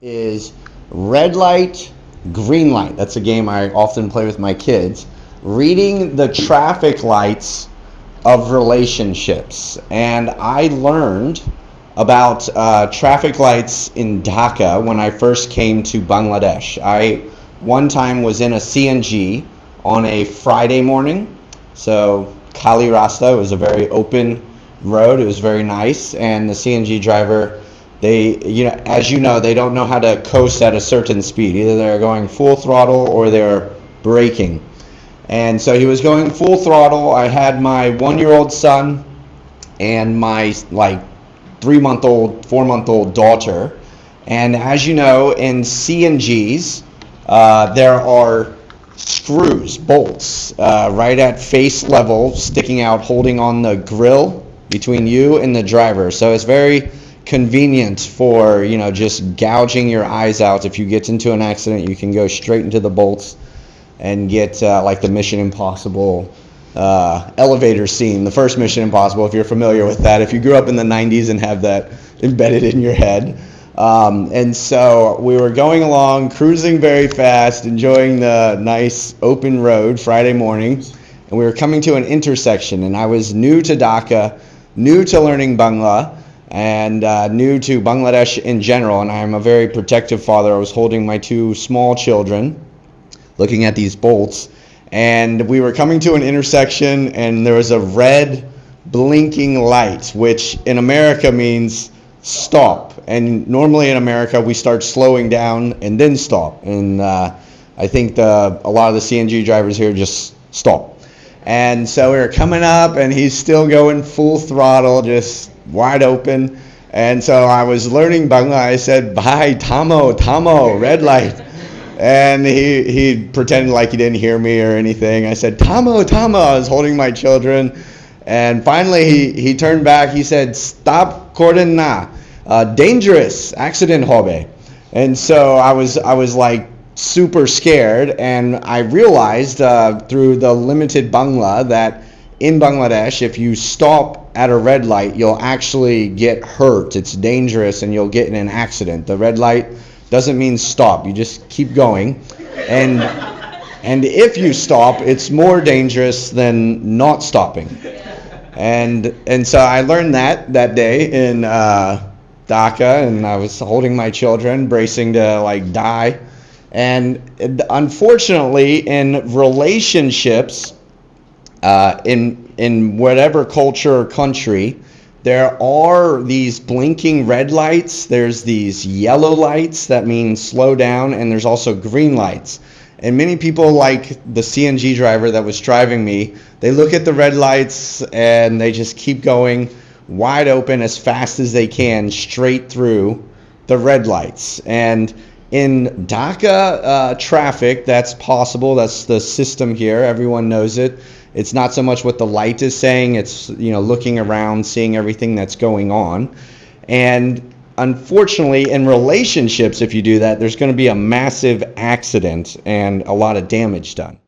is red light, green light. That's a game I often play with my kids. Reading the traffic lights of relationships. And I learned about traffic lights in Dhaka when I first came to Bangladesh. I one time was in a CNG on a Friday morning. So Kali Rasta, it was a very open road. It was very nice. And the CNG driver, as you know, they don't know how to coast at a certain speed. Either they're going full throttle or they're braking. And so he was going full throttle. I had my 1-year-old son and my 3-month-old, 4-month-old daughter. And as you know, in CNGs, there are screws, bolts, right at face level, sticking out, holding on the grill between you and the driver. So it's very convenient for, just gouging your eyes out. If you get into an accident, you can go straight into the bolts and get like the Mission Impossible elevator scene, the first Mission Impossible, if you're familiar with that, if you grew up in the 90s and have that embedded in your head. And so we were going along, cruising very fast, enjoying the nice open road Friday morning, and we were coming to an intersection, and I was new to Dhaka, new to learning Bangla, and new to Bangladesh in general, and I'm a very protective father. I was holding my 2 small children, looking at these bolts, and we were coming to an intersection, and there was a red blinking light, which in America means stop. And normally in America we start slowing down and then stop, and I think a lot of the CNG drivers here just stop. And so we were coming up, and he's still going full throttle, just wide open. And so I was learning Bangla. I said, "Bhai, Tamo, red light." And he pretended like he didn't hear me or anything. I said, Tamo. I was holding my children. And finally he turned back. He said, "Stop Corden na. Dangerous. Accident hobe." And so I was like super scared. And I realized through the limited Bangla that in Bangladesh, if you stop at a red light, you'll actually get hurt. It's dangerous and you'll get in an accident. The red light doesn't mean stop. You just keep going. And if you stop, it's more dangerous than not stopping. And so I learned that day in Dhaka, and I was holding my children, bracing to die. And unfortunately, in relationships, in whatever culture or country, there are these blinking red lights, there's these yellow lights that mean slow down, and there's also green lights. And many people, like the CNG driver that was driving me, they look at the red lights and they just keep going wide open as fast as they can straight through the red lights. And in Dhaka traffic, that's possible. That's the system here. Everyone knows it. It's not so much what the light is saying. It's, looking around, seeing everything that's going on. And unfortunately, in relationships, if you do that, there's going to be a massive accident and a lot of damage done.